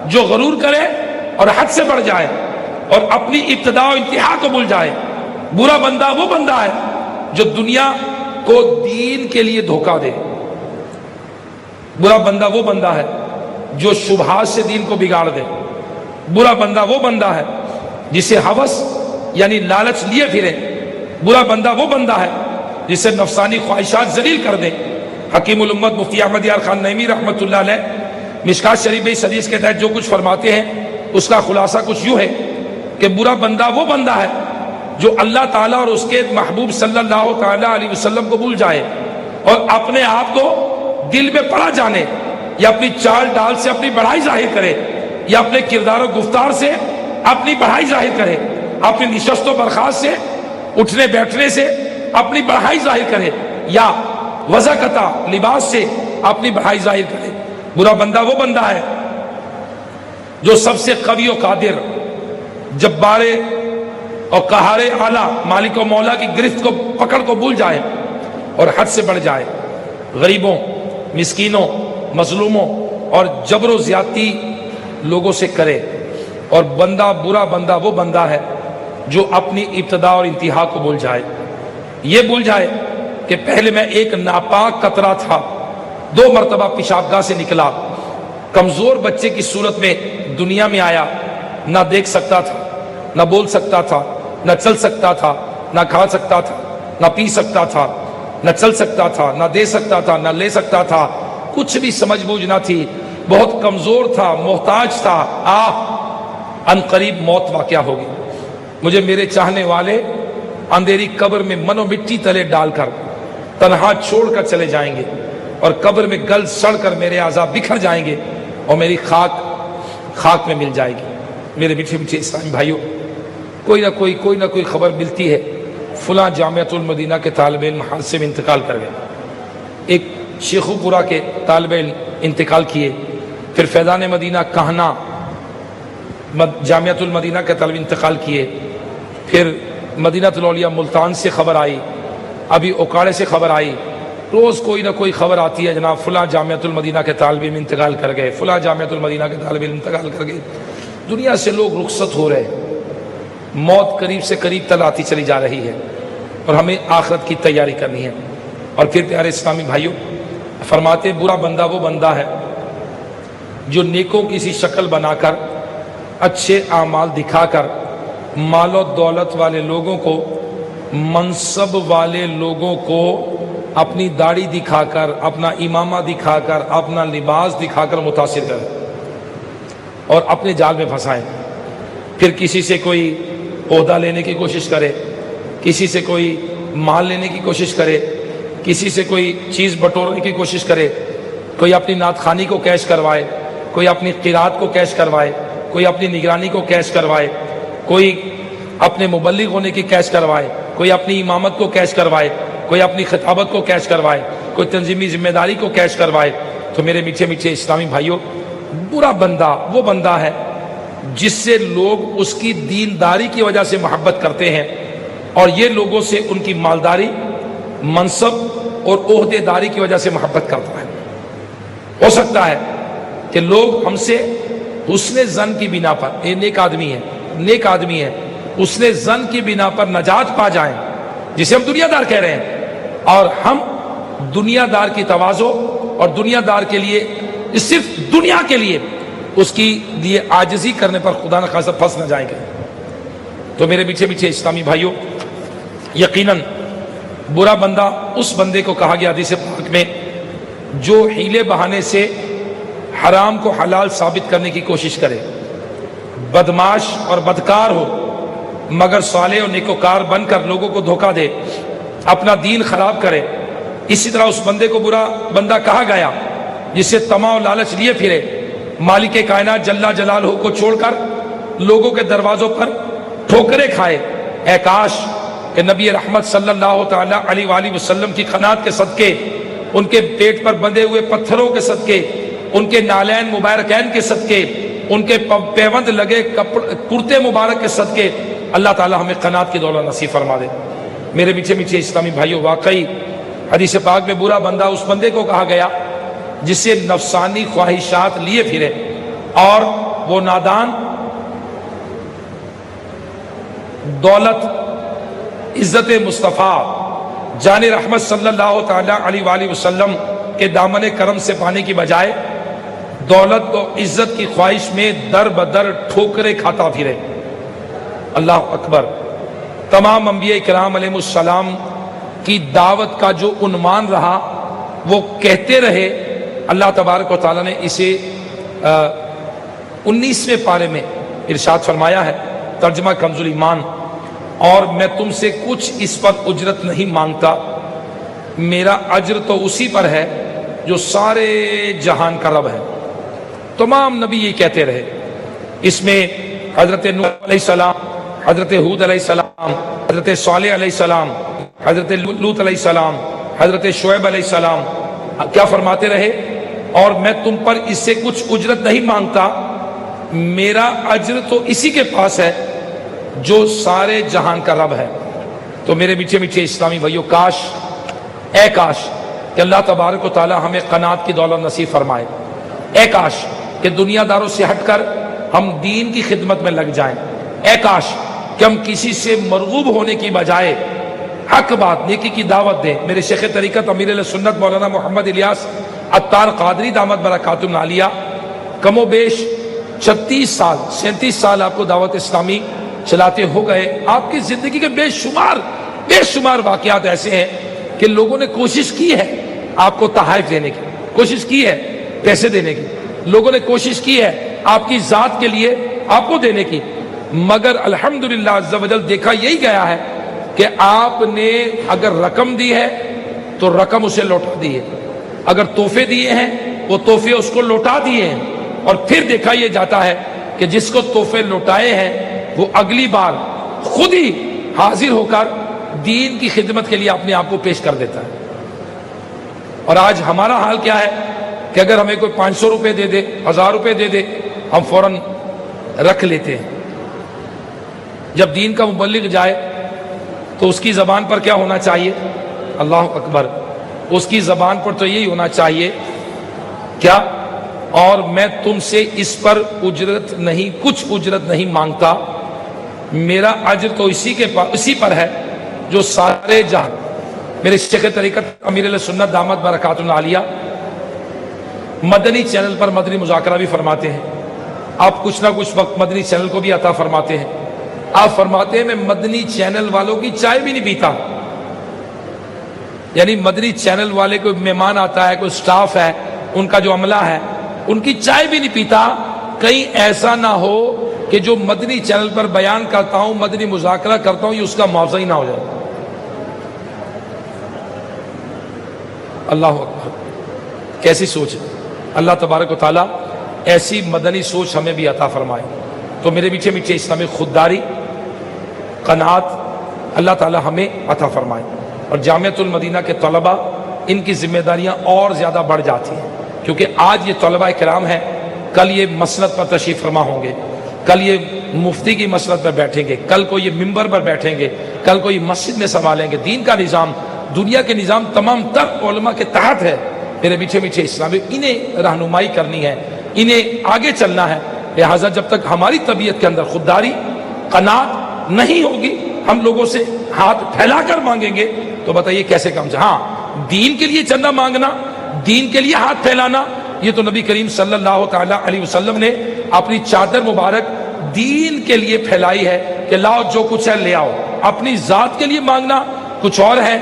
جو غرور کرے اور حد سے بڑھ جائے اور اپنی ابتدا و انتہا کو بھول جائے۔ برا بندہ وہ بندہ ہے جو دنیا کو دین کے لیے دھوکہ دے۔ برا بندہ وہ بندہ ہے جو شبہات سے دین کو بگاڑ دے۔ برا بندہ وہ بندہ ہے جسے ہوس یعنی لالچ لیے پھرے۔ برا بندہ وہ بندہ ہے جسے نفسانی خواہشات ذلیل کر دے۔ حکیم الامت مفتی احمد یار خان نعیمی رحمۃ اللہ علیہ مشکات شریف میں اس حدیث کے تحت جو کچھ فرماتے ہیں اس کا خلاصہ کچھ یوں ہے کہ برا بندہ وہ بندہ ہے جو اللہ تعالیٰ اور اس کے محبوب صلی اللہ تعالیٰ علیہ وسلم کو بھول جائے اور اپنے آپ کو دل میں پڑا جانے یا اپنی چال ڈال سے اپنی بڑائی ظاہر کرے یا اپنے کردار و گفتار سے اپنی بڑائی ظاہر کرے، اپنی نشست و برخاست سے اٹھنے بیٹھنے سے اپنی بڑائی ظاہر کرے یا وضاقتہ لباس سے اپنی بڑائی ظاہر کرے۔ برا بندہ وہ بندہ ہے جو سب سے قوی و قادر، جبار اور قہار اعلیٰ مالک و مولا کی گرفت کو پکڑ کو بھول جائے اور حد سے بڑھ جائے، غریبوں، مسکینوں، مظلوموں اور جبر و زیادتی لوگوں سے کرے۔ اور بندہ برا بندہ وہ بندہ ہے جو اپنی ابتدا اور انتہا کو بھول جائے، یہ بھول جائے کہ پہلے میں ایک ناپاک قطرہ تھا، 2 مرتبہ پیشاب گاہ سے نکلا، کمزور بچے کی صورت میں دنیا میں آیا، نہ دیکھ سکتا تھا، نہ بول سکتا تھا، نہ چل سکتا تھا، نہ کھا سکتا تھا، نہ پی سکتا تھا، نہ چل سکتا تھا، نہ دے سکتا تھا، نہ لے سکتا تھا، کچھ بھی سمجھ بوجھ نہ تھی، بہت کمزور تھا، محتاج تھا۔ ان قریب موت واقع ہوگی، مجھے میرے چاہنے والے اندھیری قبر میں من و مٹی تلے ڈال کر تنہا چھوڑ کر چلے جائیں گے اور قبر میں گل سڑ کر میرے اعضاء بکھر جائیں گے اور میری خاک میں مل جائے گی۔ میرے میٹھے میٹھے اسلامی بھائیوں، کوئی نہ کوئی خبر ملتی ہے، فلاں جامعۃ المدینہ کے طالب علم حادثے میں انتقال کر گئے، ایک شیخو پورہ کے طالب علم انتقال کیے، پھر فیضان مدینہ کہنا جامعۃ المدینہ کے طالب انتقال کیے، پھر مدینہ الاولیاء ملتان سے خبر آئی، ابھی اوکاڑے سے خبر آئی، روز کوئی نہ کوئی خبر آتی ہے، جناب فلاں جامعۃ المدینہ کے طالب علم انتقال کر گئے، فلاں جامعۃ المدینہ کے طالب علم انتقال کر گئے۔ دنیا سے لوگ رخصت ہو رہے ہیں، موت قریب سے قریب تل آتی چلی جا رہی ہے اور ہمیں آخرت کی تیاری کرنی ہے۔ اور پھر پیارے اسلامی بھائیوں، فرماتے برا بندہ وہ بندہ ہے جو نیکوں کی سی شکل بنا کر، اچھے اعمال دکھا کر، مال و دولت والے لوگوں کو، منصب والے لوگوں کو اپنی داڑھی دکھا کر، اپنا امامہ دکھا کر، اپنا لباس دکھا کر متاثر کرے اور اپنے جال میں پھنسائیں۔ پھر کسی سے کوئی عہدہ لینے کی کوشش کرے، کسی سے کوئی مال لینے کی کوشش کرے، کسی سے کوئی چیز بٹورنے کی کوشش کرے، کوئی اپنی نعت خوانی کو کیش کروائے، کوئی اپنی قرات کو کیش کروائے، کوئی اپنی نگرانی کو کیش کروائے، کوئی اپنے مبلغ ہونے کی کیش کروائے، کوئی اپنی امامت کو کیش کروائے، کوئی اپنی خطابت کو کیش کروائے، کوئی تنظیمی ذمہ داری کو کیش کروائے۔ تو میرے میٹھے میٹھے اسلامی بھائیوں، برا بندہ وہ بندہ ہے جس سے لوگ اس کی دینداری کی وجہ سے محبت کرتے ہیں اور یہ لوگوں سے ان کی مالداری، منصب اور عہدے داری کی وجہ سے محبت کرتا ہے۔ ہو سکتا ہے کہ لوگ ہم سے حسن ظن کی بنا پر، یہ نیک آدمی ہے، حسن ظن کی بنا پر نجات پا جائیں، جسے ہم دنیا دار کہہ رہے ہیں، اور ہم دنیا دار کی تواضع اور دنیا دار کے لیے، صرف دنیا کے لیے اس کی لیے عاجزی کرنے پر خدا نخواستہ پھنس نہ جائیں گے۔ تو میرے میٹھے میٹھے اسلامی بھائیوں، یقیناً برا بندہ اس بندے کو کہا گیا حدیث پاک میں جو حیلے بہانے سے حرام کو حلال ثابت کرنے کی کوشش کرے، بدماش اور بدکار ہو مگر صالح اور نیکوکار بن کر لوگوں کو دھوکہ دے، اپنا دین خراب کرے۔ اسی طرح اس بندے کو برا بندہ کہا گیا جس سے طمع و لالچ لیے پھرے، مالک کائنات جل جلالہ کو چھوڑ کر لوگوں کے دروازوں پر ٹھوکریں کھائے۔ اے کاش کہ نبی رحمت صلی اللہ تعالی علیہ وآلہ وسلم کی قناعت کے صدقے، ان کے پیٹ پر بندھے ہوئے پتھروں کے صدقے، ان کے نالین مبارکین کے صدقے، ان کے پیوند لگے کرتے مبارک کے صدقے اللہ تعالی ہمیں قناعت کی دولت نصیب فرما دے۔ میرے میٹھے میٹھے اسلامی بھائیوں، واقعی حدیث پاک میں برا بندہ اس بندے کو کہا گیا جسے نفسانی خواہشات لیے پھرے اور وہ نادان دولت عزت مصطفیٰ جان رحمت صلی اللہ تعالی علیہ وآلہ وسلم کے دامن کرم سے پانے کی بجائے دولت و عزت کی خواہش میں در بدر ٹھوکریں کھاتا پھرے۔ اللہ اکبر۔ تمام انبیاء کرام علیہ السلام کی دعوت کا جو عنوان رہا وہ کہتے رہے۔ اللہ تبارک و تعالیٰ نے اسے 19ویں پارے میں ارشاد فرمایا ہے، ترجمہ کنز ایمان، اور میں تم سے کچھ اس پر اجرت نہیں مانگتا، میرا اجر تو اسی پر ہے جو سارے جہان کا رب ہے۔ تمام نبی یہ کہتے رہے۔ اس میں حضرت نوح علیہ السلام، حضرت ہود علیہ السلام، حضرت صالح علیہ السلام، حضرت لوط علیہ السلام، حضرت شعیب علیہ السلام کیا فرماتے رہے؟ اور میں تم پر اس سے کچھ اجرت نہیں مانگتا، میرا اجر تو اسی کے پاس ہے جو سارے جہان کا رب ہے۔ تو میرے میٹھے میٹھے اسلامی بھائیو، کاش اے کاش کہ اللہ تبارک و تعالی ہمیں قناعت کی دولت نصیب فرمائے۔ اے کاش کہ دنیا داروں سے ہٹ کر ہم دین کی خدمت میں لگ جائیں۔ اے کاش کہ ہم کسی سے مرغوب ہونے کی بجائے حق بات نیکی کی دعوت دیں۔ میرے شیخ طریقت امیر اہل سنت مولانا محمد الیاس عطار قادری دامت برکاتہم العالیہ کم و بیش 36 سال 37 سال آپ کو دعوت اسلامی چلاتے ہو گئے۔ آپ کی زندگی کے بے شمار واقعات ایسے ہیں کہ لوگوں نے کوشش کی ہے آپ کو تحائف دینے کی، کوشش کی ہے پیسے دینے کی، لوگوں نے کوشش کی ہے آپ کی ذات کے لیے آپ کو دینے کی، مگر الحمدللہ عز و جل دیکھا یہی گیا ہے کہ آپ نے اگر رقم دی ہے تو رقم اسے لوٹا دی ہے، اگر تحفے دیے ہیں وہ تحفے اس کو لوٹا دیے ہیں، اور پھر دیکھا یہ جاتا ہے کہ جس کو تحفے لوٹائے ہیں وہ اگلی بار خود ہی حاضر ہو کر دین کی خدمت کے لیے اپنے آپ کو پیش کر دیتا ہے۔ اور آج ہمارا حال کیا ہے کہ اگر ہمیں کوئی 500 روپے دے دے، 1000 روپے دے دے، ہم فوراً رکھ لیتے ہیں۔ جب دین کا مبلغ جائے تو اس کی زبان پر کیا ہونا چاہیے؟ اللہ اکبر۔ اس کی زبان پر تو یہی ہونا چاہیے کیا؟ اور میں تم سے اس پر کچھ اجرت نہیں مانگتا، میرا اجر تو اسی پر ہے جو سارے جہان۔ میرے شیخ طریقت امیر اہل سنت دامت برکاتہم العالیہ مدنی چینل پر مدنی مذاکرہ بھی فرماتے ہیں۔ آپ کچھ نہ کچھ وقت مدنی چینل کو بھی عطا فرماتے ہیں۔ آپ فرماتے ہیں میں مدنی چینل والوں کی چائے بھی نہیں پیتا، یعنی مدنی چینل والے کوئی مہمان آتا ہے، کوئی سٹاف ہے، ان کا جو عملہ ہے، ان کی چائے بھی نہیں پیتا، کہیں ایسا نہ ہو کہ جو مدنی چینل پر بیان کرتا ہوں، مدنی مذاکرہ کرتا ہوں، یہ اس کا معاوضہ ہی نہ ہو جائے۔ اللہ اکبر، کیسی سوچ ہے! اللہ تبارک و تعالیٰ ایسی مدنی سوچ ہمیں بھی عطا فرمائے۔ تو میرے میٹھے میٹھے اسلامی خودداری، قناعت اللہ تعالیٰ ہمیں عطا فرمائے۔ اور جامعۃ المدینہ کے طلباء، ان کی ذمہ داریاں اور زیادہ بڑھ جاتی ہیں، کیونکہ آج یہ طلباء کرام ہیں، کل یہ مسند پر تشریف فرما ہوں گے، کل یہ مفتی کی مسند پر بیٹھیں گے، کل کو یہ ممبر پر بیٹھیں گے، کل کو یہ مسجد میں سنبھالیں گے۔ دین کا نظام، دنیا کے نظام تمام تر علماء کے تحت ہے۔ میرے میٹھے میٹھے اسلامی، انہیں رہنمائی کرنی ہے، انہیں آگے چلنا ہے۔ لہٰذا جب تک ہماری طبیعت کے اندر خودداری، قناعت نہیں ہوگی، ہم لوگوں سے ہاتھ پھیلا کر مانگیں گے تو بتائیے کیسے کام چلے۔ ہاں، دین کے لیے چندہ مانگنا، دین کے لیے ہاتھ پھیلانا، یہ تو نبی کریم صلی اللہ تعالی علیہ وسلم نے اپنی چادر مبارک دین کے لیے پھیلائی ہے کہ لاؤ جو کچھ ہے لے آؤ۔ اپنی ذات کے لیے مانگنا کچھ اور ہے،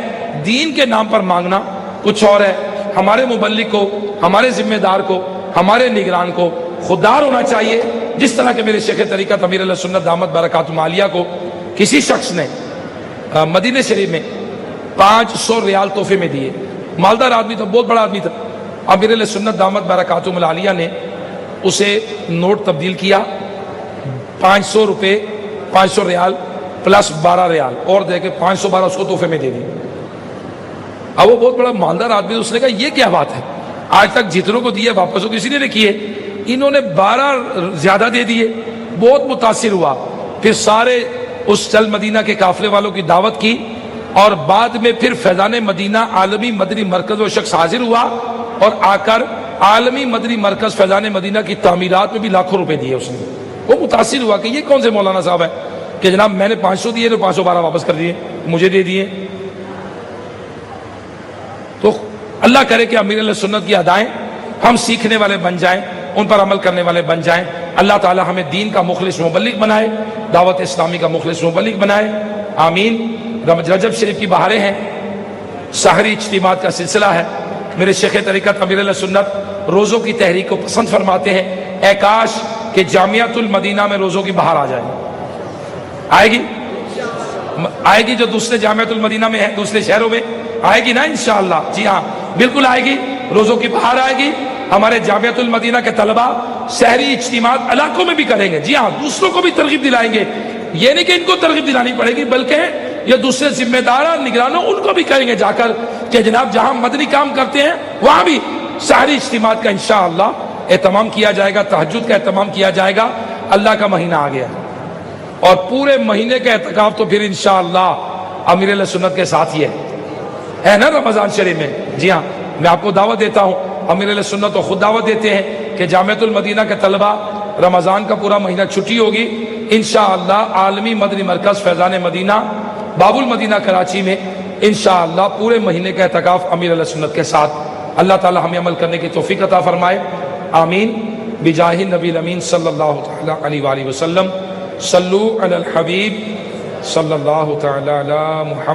دین کے نام پر مانگنا کچھ اور ہے۔ ہمارے مبلغ کو، ہمارے ذمہ دار کو، ہمارے نگران کو خوددار ہونا چاہیے، جس طرح کہ میرے شیخ طریقت امیر اہل سنت دامت برکاتہم العالیہ کو کسی شخص نے مدینہ شریف میں 500 ریال تحفے میں دیے۔ مالدار آدمی تھا، بہت بڑا آدمی تھا۔ امیر اہل سنت دامت برکاتہم العالیہ نے اسے نوٹ تبدیل کیا، 500 روپے، 500 ریال پلس 12 ریال اور دے کے 512 اس کو تحفے میں دے دی۔ اب وہ بہت بڑا مالدار آدمی، اس نے کہا یہ کیا بات ہے، آج تک جتنوں کو دیے واپس ہو کسی نے کیے، انہوں نے 12 زیادہ دے دیے۔ بہت متاثر ہوا، پھر سارے اس چل مدینہ کے قافلے والوں کی دعوت کی اور بعد میں پھر فیضان مدینہ عالمی مدنی مرکز وہ شخص حاضر ہوا اور آ کر عالمی مدنی مرکز فیضان مدینہ کی تعمیرات میں بھی لاکھوں روپے دیے اس نے. وہ متاثر ہوا کہ یہ کون سے مولانا صاحب ہے کہ جناب میں نے 500 دیے تو 512 واپس کر دیے, مجھے دے دیے. تو اللہ کرے کہ امیر علیہ سنت کی ادائیں ہم سیکھنے والے بن جائیں, ان پر عمل کرنے والے بن جائیں. اللہ تعالی ہمیں دین کا مخلص مبلغ بنائے, دعوت اسلامی کا مخلص مبلغ بنائے, آمین. رجب شریف کی بہاریں ہیں, سحری اجتماعات کا سلسلہ ہے. میرے شیخ طریقت امیر علیہ سنت روزوں کی تحریک کو پسند فرماتے ہیں. اے کاش کہ جامعۃ المدینہ میں روزوں کی بہار آ جائے. آئے گی جو دوسرے جامعۃ المدینہ میں ہے, دوسرے شہروں میں آئے گی نا انشاءاللہ. جی ہاں بالکل آئے گی, روزوں کی بہار آئے گی. ہمارے جامعۃ المدینہ کے طلباء شہری اجتماعات علاقوں میں بھی کریں گے. جی ہاں, دوسروں کو بھی ترغیب دلائیں گے. یہ نہیں کہ ان کو ترغیب دلانی پڑے گی, بلکہ یہ دوسرے ذمہ داران نگرانوں ان کو بھی کہیں گے جا کر کہ جناب جہاں مدنی کام کرتے ہیں وہاں بھی شہری اجتماعات کا انشاءاللہ اہتمام کیا جائے گا, تہجد کا اہتمام کیا جائے گا. اللہ کا مہینہ آ گیا اور پورے مہینے کا اعتکاف تو پھر انشاءاللہ امیر علیہ سنت کے ساتھ ہی ہے نا رمضان شریف میں. جی ہاں, میں آپ کو دعوت دیتا ہوں, امیر علیہ سنت تو خود دعوت دیتے ہیں کہ جامعۃ المدینہ کے طلباء رمضان کا پورا مہینہ چھٹی ہوگی انشاءاللہ. عالمی مدنی مرکز فیضان مدینہ باب المدینہ کراچی میں انشاءاللہ پورے مہینے کا اعتکاف امیر علیہ سنت کے ساتھ. اللہ تعالی ہمیں عمل کرنے کی توفیق عطا فرمائے, آمین. بجاہ نبی الامین صلی اللہ تعالی علیہ وآلہ وسلم. صلو علی الحبیب صلی اللہ تعالی علی محمد.